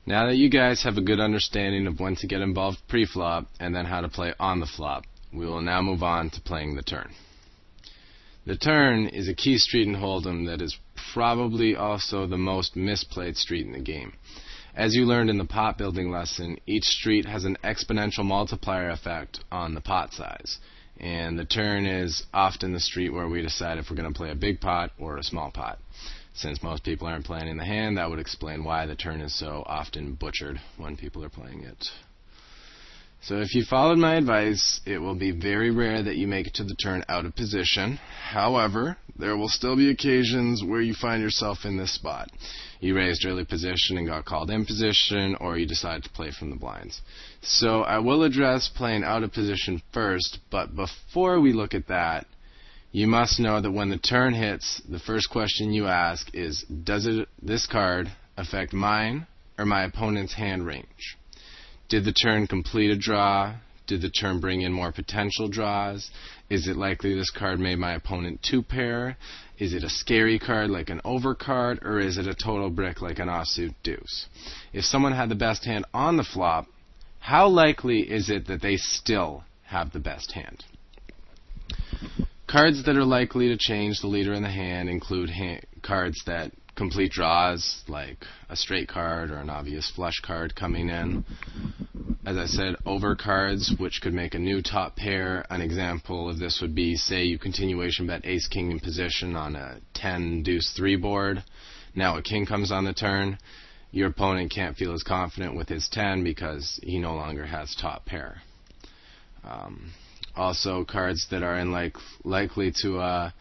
Now that you guys have a good understanding of when to get involved pre-flop and then how to play on the flop, we will now move on to playing the turn. The turn is a key street in Hold'em that is probably also the most misplayed street in the game. As you learned in the pot building lesson, each street has an exponential multiplier effect on the pot size, and the turn is often the street where we decide if we're going to play a big pot or a small pot. Since most people aren't planning the hand, that would explain why the turn is so often butchered when people are playing it. So if you followed my advice, it will be very rare that you make it to the turn out of position. However, there will still be occasions where you find yourself in this spot. You raised early position and got called in position, or you decided to play from the blinds. So I will address playing out of position first, but before we look at that, you must know that when the turn hits, the first question you ask is, does this card affect mine or my opponent's hand range? Did the turn complete a draw? Did the turn bring in more potential draws? Is it likely this card made my opponent two-pair? Is it a scary card like an over card, or is it a total brick like an offsuit deuce? If someone had the best hand on the flop, how likely is it that they still have the best hand? Cards that are likely to change the leader in the hand include cards that complete draws, like a straight card or an obvious flush card coming in. As I said, over cards, which could make a new top pair. An example of this would be, say you continuation bet ace-king in position on a 10-deuce-3 board. Now a king comes on the turn. Your opponent can't feel as confident with his 10 because he no longer has top pair. Also, cards that are likely to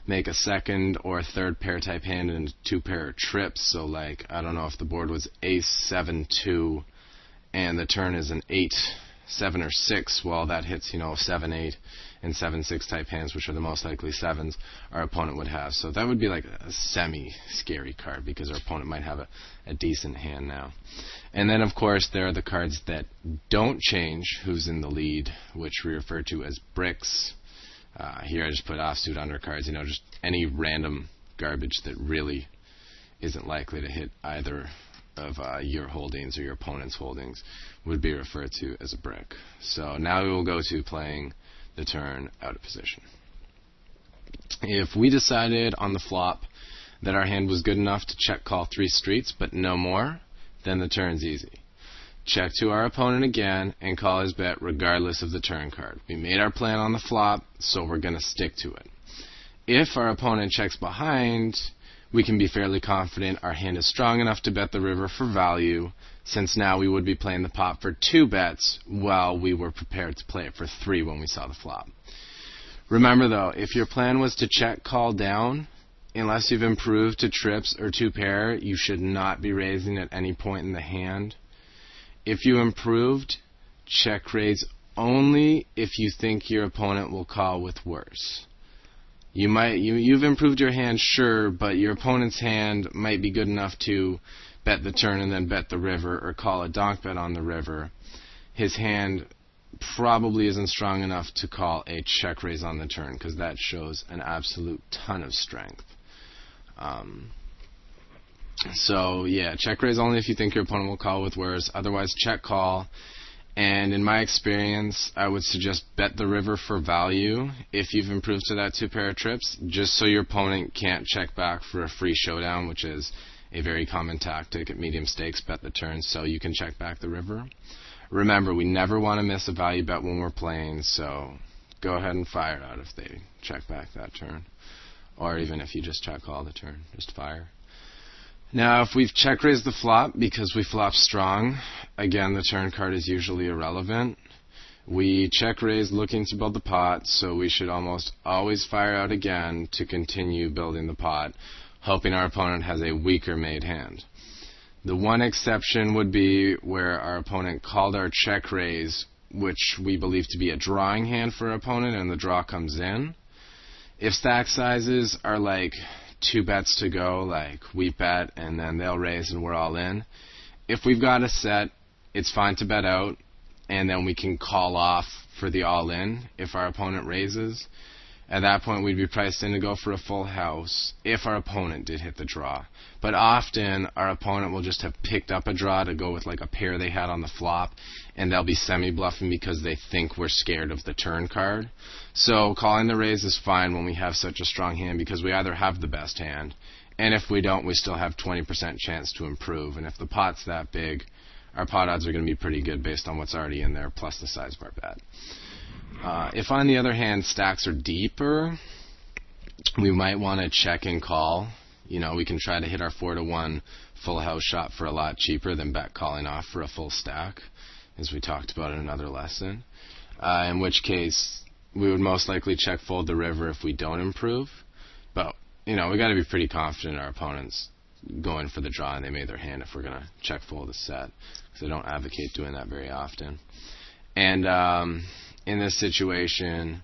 make a second or third pair type hand in two pair trips. So, like, I don't know if the board was ace 7-2 and the turn is an 8, 7, or 6. Well, that hits 7, 8, and 7, 6 type hands, which are the most likely sevens our opponent would have. So that would be like a semi-scary card because our opponent might have a decent hand now. And then, of course, there are the cards that don't change who's in the lead, which we refer to as bricks. Here I just put offsuit undercards, just any random garbage that really isn't likely to hit either of your holdings or your opponent's holdings would be referred to as a brick. So now we will go to playing the turn out of position. If we decided on the flop that our hand was good enough to check call 3 streets but no more, then the turn's easy. Check to our opponent again and call his bet regardless of the turn card. We made our plan on the flop, so we're going to stick to it. If our opponent checks behind, we can be fairly confident our hand is strong enough to bet the river for value, since now we would be playing the pot for 2 bets while we were prepared to play it for 3 when we saw the flop. Remember though, if your plan was to check call down, unless you've improved to trips or 2 pair, you should not be raising at any point in the hand. If you improved, check raise only if you think your opponent will call with worse. You've improved your hand, sure, but your opponent's hand might be good enough to bet the turn and then bet the river or call a donk bet on the river. His hand probably isn't strong enough to call a check raise on the turn because that shows an absolute ton of strength. So yeah, check raise only if you think your opponent will call with worse. Otherwise, check call. And in my experience, I would suggest bet the river for value if you've improved to that 2 pair of trips, just so your opponent can't check back for a free showdown, which is a very common tactic at medium stakes. Bet the turn so you can check back the river. Remember, we never want to miss a value bet when we're playing, so go ahead and fire out if they check back that turn. Or even if you just check call the turn, just fire. Now, if we've check raised the flop because we flop strong, again, the turn card is usually irrelevant. We check raise looking to build the pot, so we should almost always fire out again to continue building the pot, hoping our opponent has a weaker made hand. The one exception would be where our opponent called our check raise, which we believe to be a drawing hand for our opponent, and the draw comes in. If stack sizes are like 2 bets to go, like we bet and then they'll raise and we're all in. If we've got a set, it's fine to bet out and then we can call off for the all in if our opponent raises. At that point, we'd be priced in to go for a full house if our opponent did hit the draw. But often, our opponent will just have picked up a draw to go with like a pair they had on the flop, and they'll be semi-bluffing because they think we're scared of the turn card. So calling the raise is fine when we have such a strong hand, because we either have the best hand, and if we don't, we still have 20% chance to improve. And if the pot's that big, our pot odds are going to be pretty good based on what's already in there, plus the size of our bet. If, on the other hand, stacks are deeper, we might want to check and call. You know, we can try to hit our 4-to-1 full house shot for a lot cheaper than bet calling off for a full stack, as we talked about in another lesson. In which case, we would most likely check fold the river if we don't improve. But, you know, we got to be pretty confident our opponent's going for the draw and they made their hand if we're going to check fold a set, because I don't advocate doing that very often. And in this situation,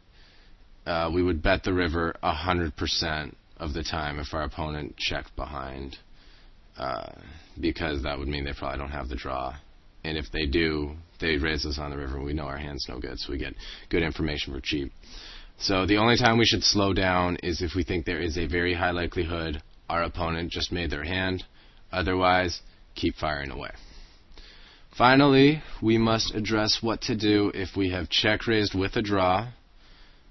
we would bet the river 100% of the time if our opponent checked behind, because that would mean they probably don't have the draw. And if they do, they raise us on the river. We know our hand's no good, so we get good information for cheap. So the only time we should slow down is if we think there is a very high likelihood our opponent just made their hand. Otherwise, keep firing away. Finally, we must address what to do if we have check raised with a draw.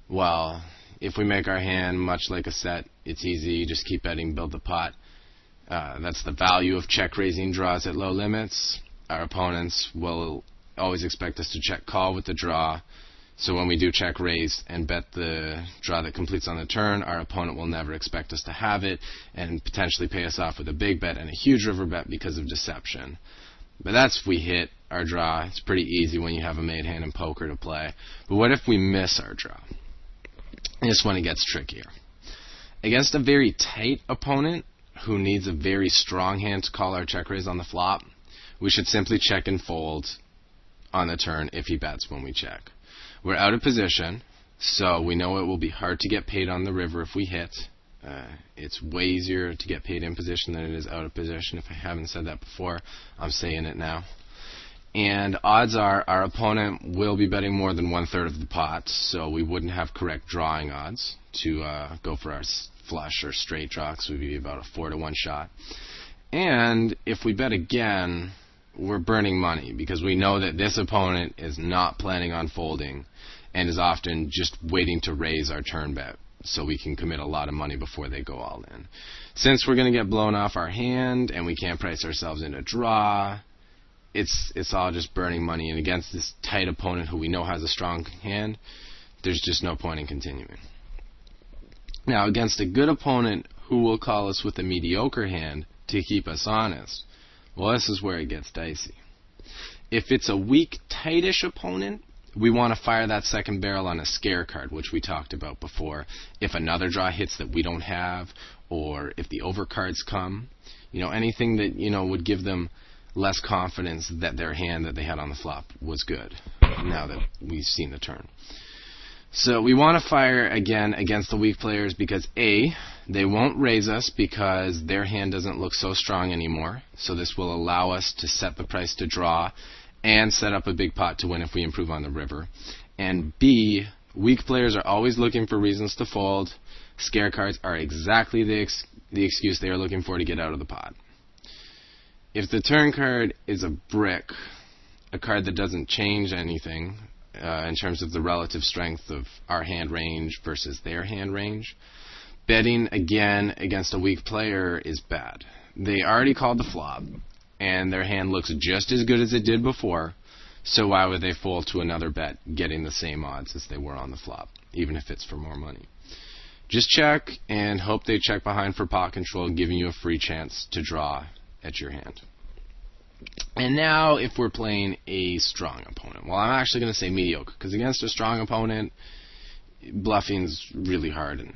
Well, if we make our hand much like a set, it's easy. You just keep betting, build the pot. That's the value of check raising draws at low limits. Our opponents will always expect us to check call with the draw. So when we do check raise and bet the draw that completes on the turn, our opponent will never expect us to have it and potentially pay us off with a big bet and a huge river bet because of deception. But that's if we hit our draw. It's pretty easy when you have a made hand in poker to play. But what if we miss our draw? This one, it gets trickier. Against a very tight opponent who needs a very strong hand to call our check raise on the flop, we should simply check and fold on the turn if he bets when we check. We're out of position, so we know it will be hard to get paid on the river if we hit. It's way easier to get paid in position than it is out of position. If I haven't said that before, I'm saying it now. And odds are our opponent will be betting more than 1/3 of the pot, so we wouldn't have correct drawing odds to go for our flush or straight draw, because we'd be about a 4-to-1 shot. And if we bet again, we're burning money, because we know that this opponent is not planning on folding and is often just waiting to raise our turn bet, so we can commit a lot of money before they go all in. Since we're going to get blown off our hand and we can't price ourselves in a draw, it's all just burning money. And against this tight opponent who we know has a strong hand, there's just no point in continuing. Now, against a good opponent who will call us with a mediocre hand to keep us honest, well, this is where it gets dicey. If it's a weak, tightish opponent, we want to fire that second barrel on a scare card, which we talked about before. If another draw hits that we don't have, or if the overcards come, anything that, would give them less confidence that their hand that they had on the flop was good, now that we've seen the turn. So we want to fire again against the weak players because A, they won't raise us because their hand doesn't look so strong anymore. So this will allow us to set the price to draw and set up a big pot to win if we improve on the river. And B, weak players are always looking for reasons to fold. Scare cards are exactly the excuse they are looking for to get out of the pot. If the turn card is a brick, a card that doesn't change anything in terms of the relative strength of our hand range versus their hand range, betting again against a weak player is bad. They already called the flop, and their hand looks just as good as it did before, so why would they fold to another bet getting the same odds as they were on the flop, even if it's for more money? Just check and hope they check behind for pot control, giving you a free chance to draw at your hand. And now if we're playing a strong opponent, well, I'm actually going to say mediocre, because against a strong opponent, bluffing's really hard and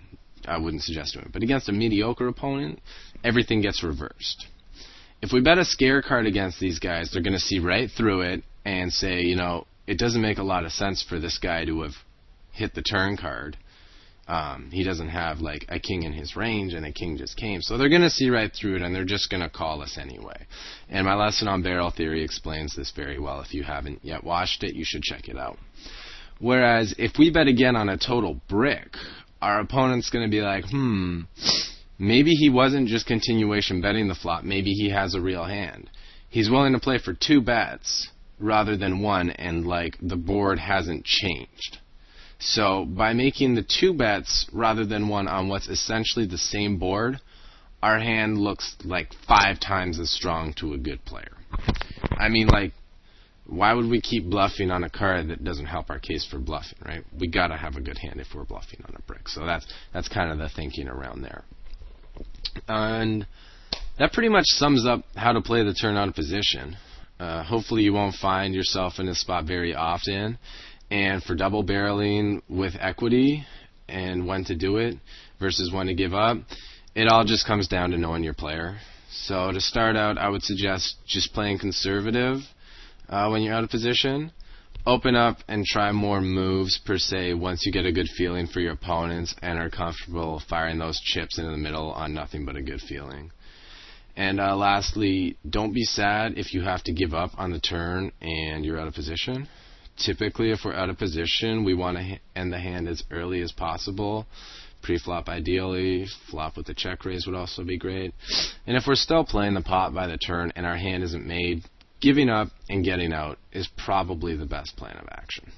I wouldn't suggest doing it. But against a mediocre opponent, everything gets reversed. If we bet a scare card against these guys, they're going to see right through it and say, it doesn't make a lot of sense for this guy to have hit the turn card. He doesn't have like a king in his range, and a king just came. So they're going to see right through it, and they're just going to call us anyway. And my lesson on barrel theory explains this very well. If you haven't yet watched it, you should check it out. Whereas if we bet again on a total brick, our opponent's going to be like, maybe he wasn't just continuation betting the flop. Maybe he has a real hand. He's willing to play for 2 bets rather than 1, and like the board hasn't changed. So by making the 2 bets rather than 1 on what's essentially the same board, our hand looks like 5 times as strong to a good player. I mean, like, why would we keep bluffing on a card that doesn't help our case for bluffing, right? We gotta have a good hand if we're bluffing on a brick. So that's kind of the thinking around there. And that pretty much sums up how to play the turn out of position. Hopefully you won't find yourself in this spot very often. And for double barreling with equity and when to do it versus when to give up, it all just comes down to knowing your player. So to start out, I would suggest just playing conservative when you're out of position. Open up and try more moves per se once you get a good feeling for your opponents and are comfortable firing those chips into the middle on nothing but a good feeling. And lastly, don't be sad if you have to give up on the turn and you're out of position. Typically, if we're out of position, we want to end the hand as early as possible. Pre-flop ideally, flop with the check raise would also be great. And if we're still playing the pot by the turn and our hand isn't made, giving up and getting out is probably the best plan of action.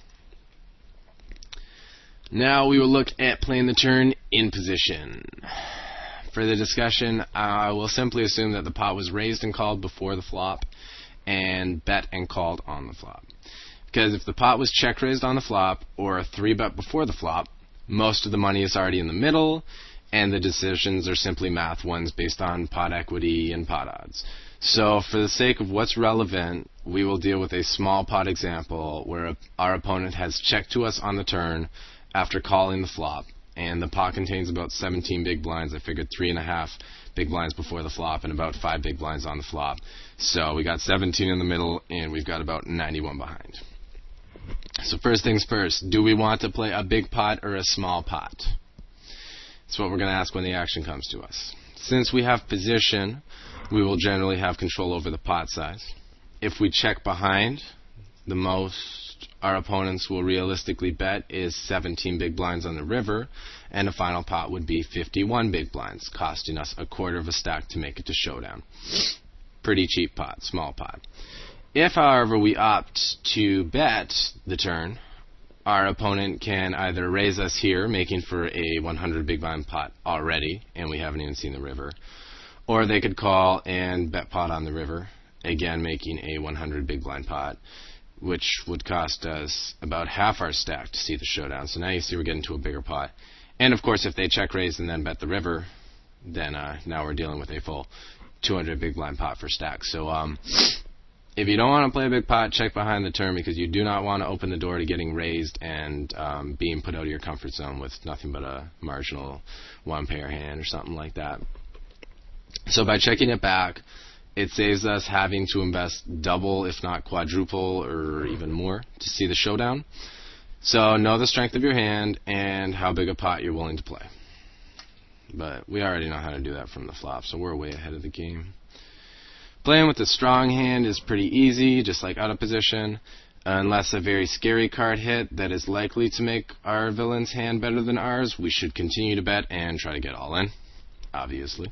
Now we will look at playing the turn in position. For the discussion, I will simply assume that the pot was raised and called before the flop and bet and called on the flop. Because if the pot was check raised on the flop or a 3-bet before the flop, most of the money is already in the middle, and the decisions are simply math ones based on pot equity and pot odds. So for the sake of what's relevant, we will deal with a small pot example where our opponent has checked to us on the turn after calling the flop, and the pot contains about 17 big blinds. I figured 3.5 big blinds before the flop and about 5 big blinds on the flop. So we got 17 in the middle, and we've got about 91 behind. So first things first, do we want to play a big pot or a small pot? That's what we're going to ask when the action comes to us. Since we have position, we will generally have control over the pot size. If we check behind, the most our opponents will realistically bet is 17 big blinds on the river, and a final pot would be 51 big blinds, costing us a quarter of a stack to make it to showdown. Pretty cheap pot, small pot. If, however, we opt to bet the turn, our opponent can either raise us here, making for a 100 big blind pot already, and we haven't even seen the river, or they could call and bet pot on the river, again making a 100 big blind pot, which would cost us about half our stack to see the showdown. So now you see we're getting to a bigger pot. And of course, if they check raise and then bet the river, then now we're dealing with a full 200 big blind pot for stack. So if you don't want to play a big pot, check behind the turn, because you do not want to open the door to getting raised and being put out of your comfort zone with nothing but a marginal one-pair hand or something like that. So by checking it back, it saves us having to invest double, if not quadruple, or even more to see the showdown. So know the strength of your hand and how big a pot you're willing to play. But we already know how to do that from the flop, so we're way ahead of the game. Playing with a strong hand is pretty easy, just like out of position, unless a very scary card hit that is likely to make our villain's hand better than ours. We should continue to bet and try to get all in, obviously.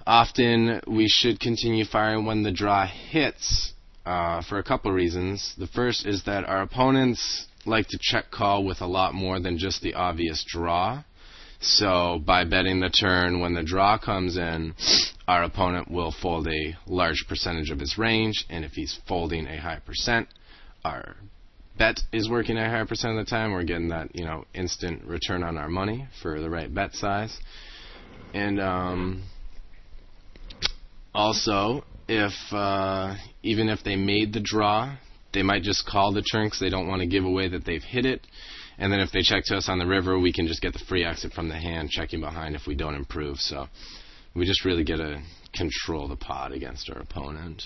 Often we should continue firing when the draw hits for a couple reasons. The first is that our opponents like to check call with a lot more than just the obvious draw. So by betting the turn when the draw comes in, our opponent will fold a large percentage of his range, and if he's folding a high percent, our bet is working a higher percent of the time. We're getting that, instant return on our money for the right bet size. And also, if even if they made the draw, they might just call the turn because they don't want to give away that they've hit it. And then if they check to us on the river, we can just get the free exit from the hand, checking behind if we don't improve. So we just really get to control the pot against our opponent.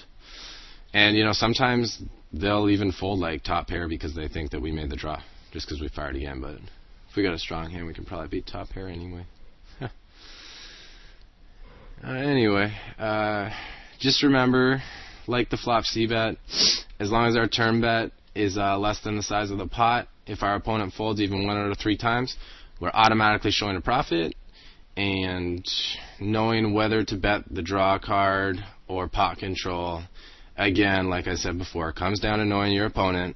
And, sometimes they'll even fold like top pair because they think that we made the draw just because we fired again. But if we got a strong hand, we can probably beat top pair anyway. Anyway, just remember, like the flop C-bet, as long as our turn bet is less than the size of the pot, if our opponent folds even 1 out of 3 times, we're automatically showing a profit, and knowing whether to bet the draw card or pot control, again, like I said before, comes down to knowing your opponent,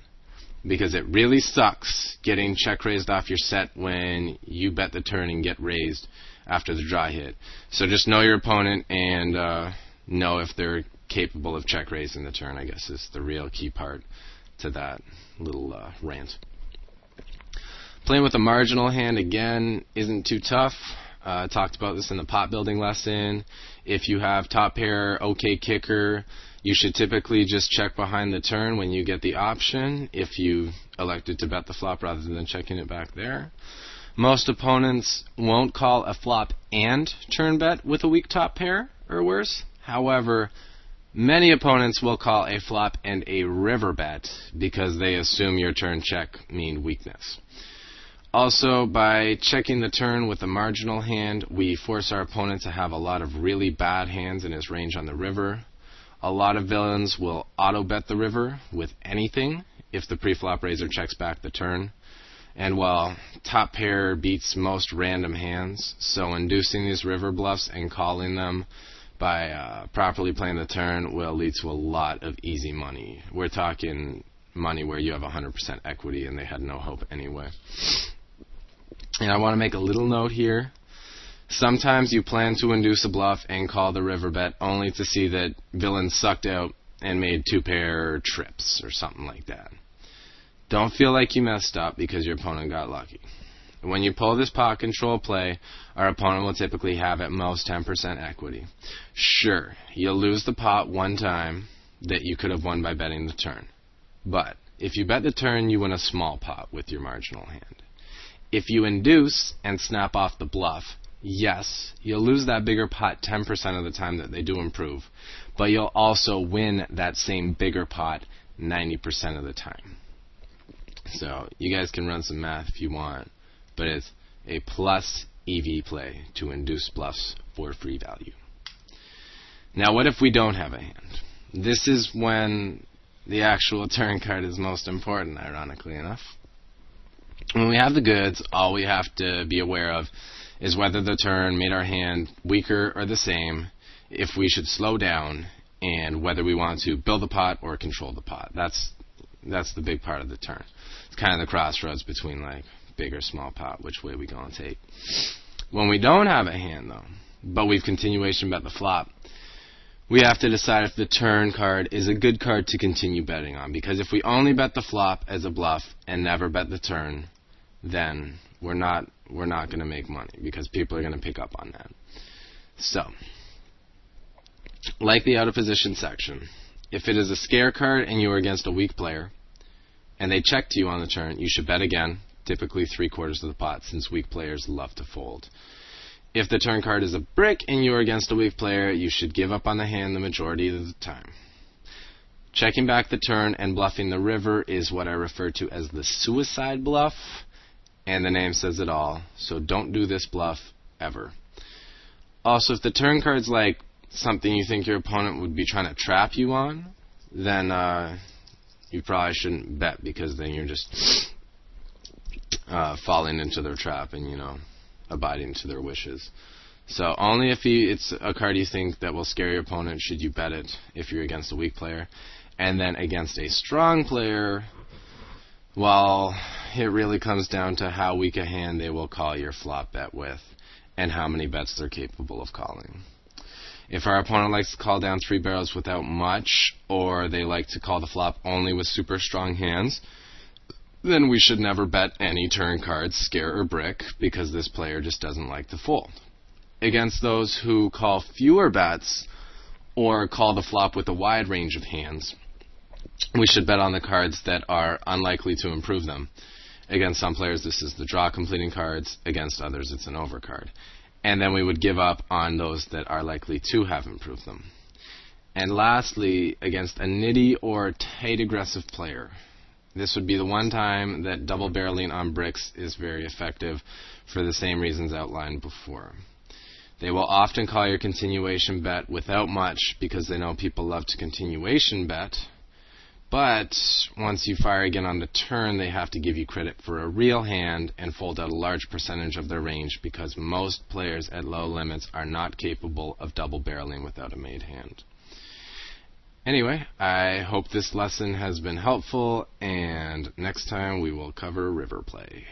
because it really sucks getting check raised off your set when you bet the turn and get raised after the draw hit. So just know your opponent and know if they're capable of check raising the turn, I guess, is the real key part to that little rant. Playing with a marginal hand, again, isn't too tough. Talked about this in the pot building lesson. If you have top pair, okay kicker, you should typically just check behind the turn when you get the option if you elected to bet the flop rather than checking it back there. Most opponents won't call a flop and turn bet with a weak top pair or worse. However, many opponents will call a flop and a river bet because they assume your turn check mean weakness. Also, by checking the turn with a marginal hand, we force our opponent to have a lot of really bad hands in his range on the river. A lot of villains will auto-bet the river with anything if the pre-flop raiser checks back the turn. And while top pair beats most random hands, so inducing these river bluffs and calling them by properly playing the turn will lead to a lot of easy money. We're talking money where you have 100% equity and they had no hope anyway. And I want to make a little note here. Sometimes you plan to induce a bluff and call the river bet only to see that villain sucked out and made two pair trips or something like that. Don't feel like you messed up because your opponent got lucky. When you pull this pot control play, our opponent will typically have at most 10% equity. Sure, you'll lose the pot one time that you could have won by betting the turn. But if you bet the turn, you win a small pot with your marginal hand. If you induce and snap off the bluff, yes, you'll lose that bigger pot 10% of the time that they do improve, but you'll also win that same bigger pot 90% of the time. So you guys can run some math if you want, but it's a plus EV play to induce bluffs for free value. Now what if we don't have a hand? This is when the actual turn card is most important, ironically enough. When we have the goods, all we have to be aware of is whether the turn made our hand weaker or the same, if we should slow down, and whether we want to build the pot or control the pot. That's the big part of the turn. It's kind of the crossroads between like big or small pot, which way we go and take. When we don't have a hand though, but we've continuation bet the flop, we have to decide if the turn card is a good card to continue betting on, because if we only bet the flop as a bluff and never bet the turn, then we're not going to make money because people are going to pick up on that. So, like the out of position section, if it is a scare card and you are against a weak player and they check to you on the turn, you should bet again, typically 3/4 of the pot, since weak players love to fold. If the turn card is a brick and you are against a weak player, you should give up on the hand the majority of the time. Checking back the turn and bluffing the river is what I refer to as the suicide bluff, and the name says it all, so don't do this bluff ever. Also, if the turn card's like something you think your opponent would be trying to trap you on, then you probably shouldn't bet, because then you're just falling into their trap and, abiding to their wishes. So only if it's a card you think that will scare your opponent should you bet it if you're against a weak player. And then against a strong player, well, it really comes down to how weak a hand they will call your flop bet with and how many bets they're capable of calling. If our opponent likes to call down 3 barrels without much, or they like to call the flop only with super strong hands, then we should never bet any turn cards, scare or brick, because this player just doesn't like to fold. Against those who call fewer bets or call the flop with a wide range of hands, we should bet on the cards that are unlikely to improve them. Against some players, this is the draw completing cards. Against others, it's an over card. And then we would give up on those that are likely to have improved them. And lastly, against a nitty or tight aggressive player, this would be the one time that double barreling on bricks is very effective for the same reasons outlined before. They will often call your continuation bet without much because they know people love to continuation bet. But once you fire again on the turn, they have to give you credit for a real hand and fold out a large percentage of their range, because most players at low limits are not capable of double barreling without a made hand. Anyway, I hope this lesson has been helpful, and next time we will cover river play.